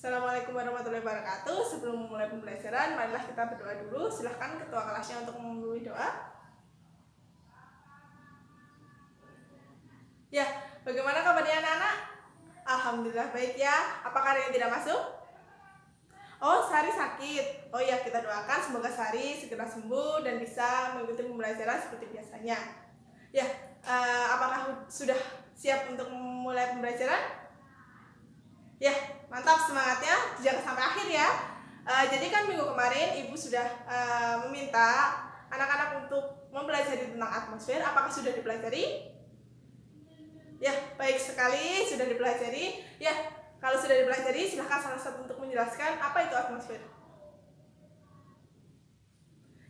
Assalamualaikum warahmatullahi wabarakatuh. Sebelum memulai pembelajaran, marilah kita berdoa dulu. Silahkan ketua kelasnya untuk memulai doa. Ya, bagaimana kabarnya anak-anak? Alhamdulillah baik ya. Apakah ada yang tidak masuk? Oh, Sari sakit. Oh ya, kita doakan semoga Sari segera sembuh dan bisa mengikuti pembelajaran seperti biasanya. Ya, apakah sudah siap untuk memulai pembelajaran? Ya, mantap semangatnya, jangan sampai akhir ya. Jadi kan minggu kemarin Ibu sudah meminta anak-anak untuk mempelajari tentang atmosfer. Apakah sudah dipelajari? Ya, baik sekali, sudah dipelajari. Ya, kalau sudah dipelajari, silahkan salah satu untuk menjelaskan apa itu atmosfer.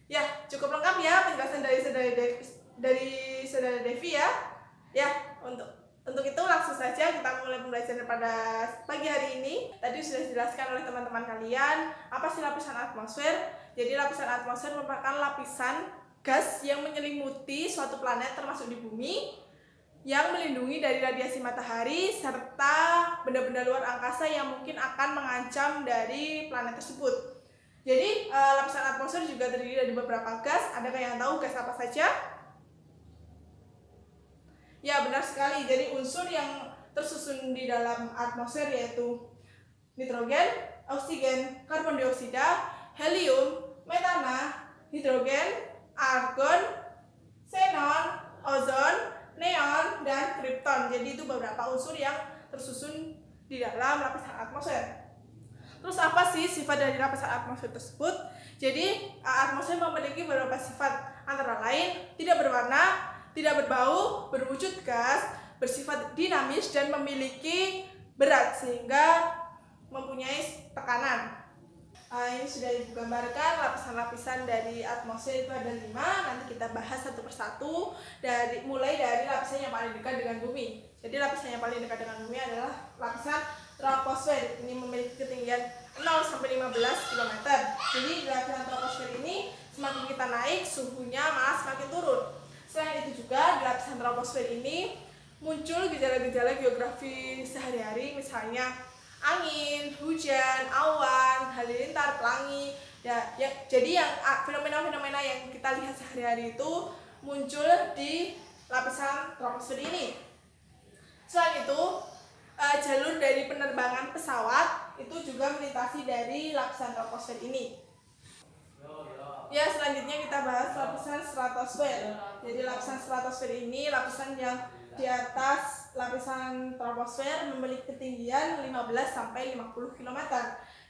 Ya, cukup lengkap ya penjelasan dari saudara Devi ya. Ya, untuk itu langsung saja kita mulai pembelajaran pada pagi hari ini. Tadi sudah dijelaskan oleh teman-teman kalian apa sih lapisan atmosfer. Jadi lapisan atmosfer merupakan lapisan gas yang menyelimuti suatu planet termasuk di bumi, yang melindungi dari radiasi matahari serta benda-benda luar angkasa yang mungkin akan mengancam dari planet tersebut. Jadi lapisan atmosfer juga terdiri dari beberapa gas. Adakah yang tahu gas apa saja? Ya, benar sekali. Jadi unsur yang tersusun di dalam atmosfer yaitu nitrogen, oksigen, karbon dioksida, helium, metana, hidrogen, argon, xenon, ozon, neon, dan kripton. Jadi itu beberapa unsur yang tersusun di dalam lapisan atmosfer. Terus apa sih sifat dari lapisan atmosfer tersebut? Jadi atmosfer memiliki beberapa sifat, antara lain tidak berwarna, tidak berbau, berwujud gas, bersifat dinamis, dan memiliki berat sehingga mempunyai tekanan. Ini sudah digambarkan lapisan-lapisan dari atmosfer itu ada 5. Nanti kita bahas satu persatu mulai dari lapisan yang paling dekat dengan bumi. Jadi lapisan yang paling dekat dengan bumi adalah lapisan troposfer. Ini memiliki ketinggian 0 sampai 15 km. Jadi di lapisan troposfer ini semakin kita naik, suhunya malah semakin turun. Selain itu juga di lapisan troposfer ini muncul gejala-gejala geografi sehari-hari, misalnya angin, hujan, awan, halilintar, pelangi. Jadi yang fenomena-fenomena yang kita lihat sehari-hari itu muncul di lapisan troposfer ini. Selain itu, jalur dari penerbangan pesawat itu juga melintasi dari lapisan troposfer ini. Ya, selanjutnya kita bahas lapisan stratosfer. Jadi lapisan stratosfer ini lapisan yang di atas lapisan troposfer memiliki ketinggian 15 sampai 50 km.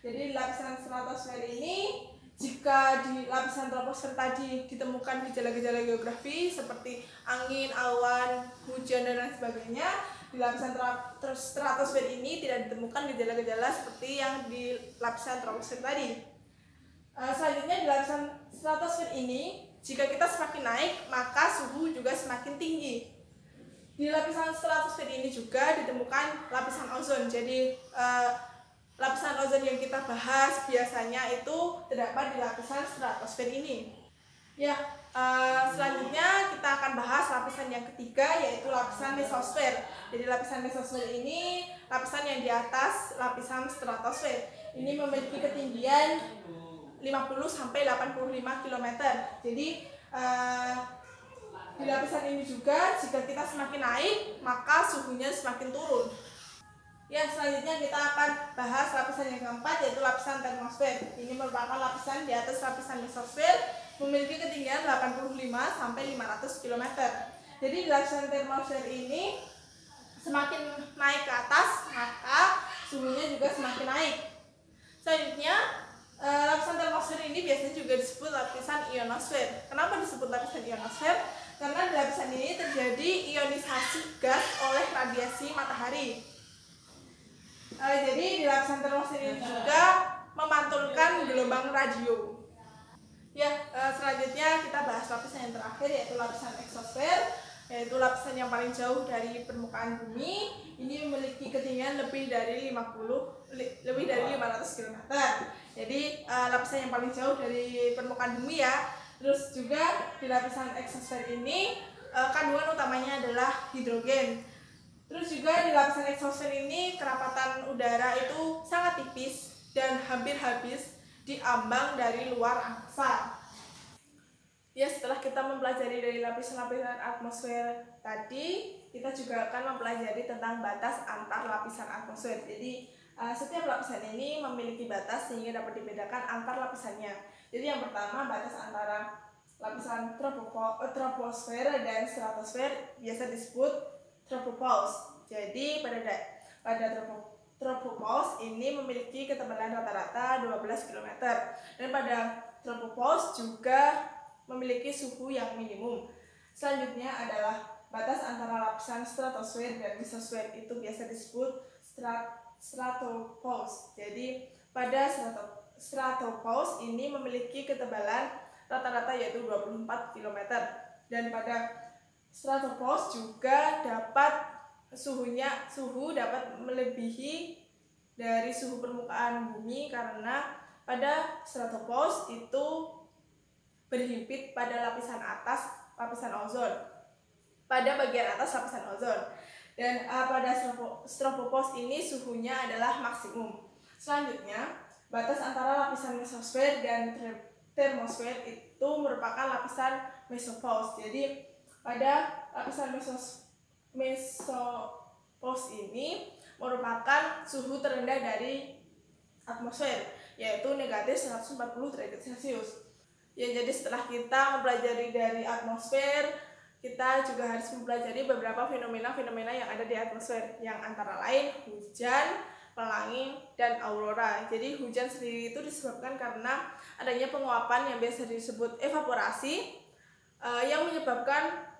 Jadi lapisan stratosfer ini, jika di lapisan troposfer tadi ditemukan gejala-gejala geografi seperti angin, awan, hujan, dan lain sebagainya, di lapisan stratosfer ini tidak ditemukan gejala-gejala seperti yang di lapisan troposfer tadi. Selanjutnya di lapisan stratosfer ini, jika kita semakin naik maka suhu juga semakin tinggi. Di lapisan stratosfer ini juga ditemukan lapisan ozon. Jadi lapisan ozon yang kita bahas biasanya itu terdapat di lapisan stratosfer ini. Ya, selanjutnya kita akan bahas lapisan yang ketiga, yaitu lapisan mesosfer. Jadi lapisan mesosfer ini lapisan yang di atas lapisan stratosfer. Ini memiliki ketinggian 50 sampai 85 km. Jadi di lapisan ini juga jika kita semakin naik maka suhunya semakin turun. Ya, selanjutnya kita akan bahas lapisan yang keempat, yaitu lapisan termosfer. Ini merupakan lapisan di atas lapisan mesosfer, memiliki ketinggian 85 sampai 500 km. Jadi di lapisan termosfer ini semakin naik ke atas maka suhunya juga semakin naik. Selanjutnya lapisan termosfer ini biasanya juga disebut lapisan ionosfer. Kenapa disebut lapisan ionosfer? Karena di lapisan ini terjadi ionisasi gas oleh radiasi matahari. Jadi di lapisan termosfer ini juga memantulkan gelombang radio. Ya, selanjutnya kita bahas lapisan yang terakhir, yaitu lapisan eksosfer, yaitu lapisan yang paling jauh dari permukaan bumi. Ini memiliki ketinggian lebih dari 500 km. Jadi lapisan yang paling jauh dari permukaan bumi ya. Terus juga di lapisan eksosfer ini kandungan utamanya adalah hidrogen. Terus juga di lapisan eksosfer ini kerapatan udara itu sangat tipis dan hampir habis diambang dari luar angkasa. Ya, setelah kita mempelajari dari lapisan-lapisan atmosfer tadi, kita juga akan mempelajari tentang batas antar lapisan atmosfer. Jadi setiap lapisan ini memiliki batas sehingga dapat dibedakan antar lapisannya. Jadi yang pertama, batas antara lapisan troposfer dan stratosfer biasa disebut tropopause. Jadi pada tropopause ini memiliki ketebalan rata-rata 12 km dan pada tropopause juga memiliki suhu yang minimum. Selanjutnya adalah batas antara lapisan stratosfer dan mesosfer, itu biasa disebut stratopause. Jadi pada stratopause ini memiliki ketebalan rata-rata yaitu 24 km dan pada stratopause juga suhu dapat melebihi dari suhu permukaan bumi karena pada stratopause itu berhimpit pada lapisan atas, lapisan ozon, pada bagian atas lapisan ozon. Dan pada stratopause ini suhunya adalah maksimum. Selanjutnya, batas antara lapisan mesosfer dan termosfer itu merupakan lapisan mesopause. Jadi pada lapisan mesopause ini merupakan suhu terendah dari atmosfer, yaitu negatif 140 derajat Celcius. Ya, jadi setelah kita mempelajari dari atmosfer, kita juga harus mempelajari beberapa fenomena-fenomena yang ada di atmosfer, yang antara lain hujan, pelangi, dan aurora. Jadi hujan sendiri itu disebabkan karena adanya penguapan yang biasa disebut evaporasi, yang menyebabkan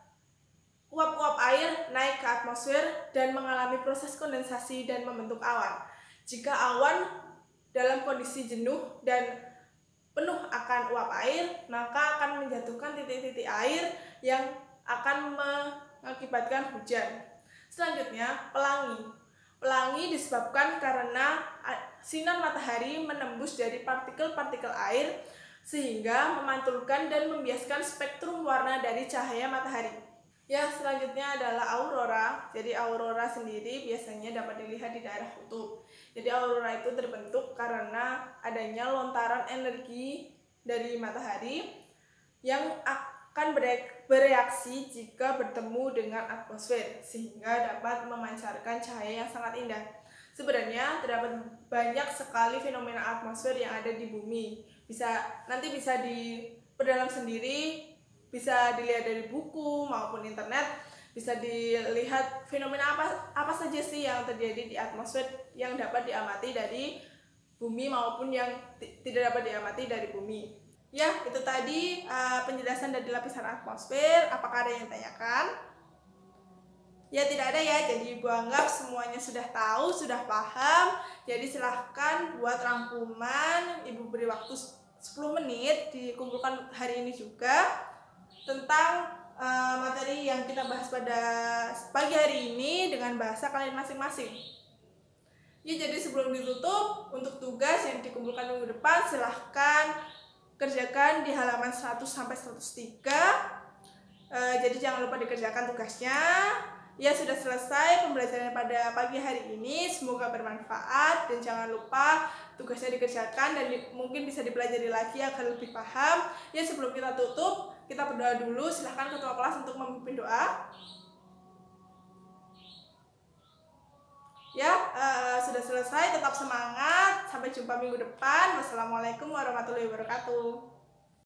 uap-uap air naik ke atmosfer dan mengalami proses kondensasi dan membentuk awan. Jika awan dalam kondisi jenuh dan penuh akan uap air, maka akan menjatuhkan titik-titik air yang akan mengakibatkan hujan. Selanjutnya, pelangi. Pelangi disebabkan karena sinar matahari menembus dari partikel-partikel air sehingga memantulkan dan membiaskan spektrum warna dari cahaya matahari. Ya, selanjutnya adalah aurora. Jadi aurora sendiri biasanya dapat dilihat di daerah kutub. Jadi aurora itu terbentuk karena adanya lontaran energi dari matahari yang akan bereaksi jika bertemu dengan atmosfer sehingga dapat memancarkan cahaya yang sangat indah. Sebenarnya terdapat banyak sekali fenomena atmosfer yang ada di bumi. Nanti bisa diperdalam sendiri, bisa dilihat dari buku maupun internet, bisa dilihat fenomena apa saja sih yang terjadi di atmosfer yang dapat diamati dari bumi maupun yang tidak dapat diamati dari bumi. Ya, itu tadi penjelasan dari lapisan atmosfer. Apakah ada yang tanyakan? Ya, tidak ada ya. Jadi Ibu anggap semuanya sudah tahu, sudah paham. Jadi silahkan buat rangkuman. Ibu beri waktu 10 menit dikumpulkan hari ini juga tentang materi yang kita bahas pada pagi hari ini dengan bahasa kalian masing-masing. Ya, jadi sebelum ditutup, untuk tugas yang dikumpulkan minggu depan silahkan kerjakan di halaman 100 sampai 103. Jadi jangan lupa dikerjakan tugasnya. Ya, sudah selesai pembelajaran pada pagi hari ini. Semoga bermanfaat dan jangan lupa tugasnya dikerjakan dan mungkin bisa dipelajari lagi agar lebih paham. Ya, sebelum kita tutup, kita berdoa dulu. Silahkan ketua kelas untuk memimpin doa. Ya, sudah selesai. Tetap semangat. Sampai jumpa minggu depan. Wassalamualaikum warahmatullahi wabarakatuh.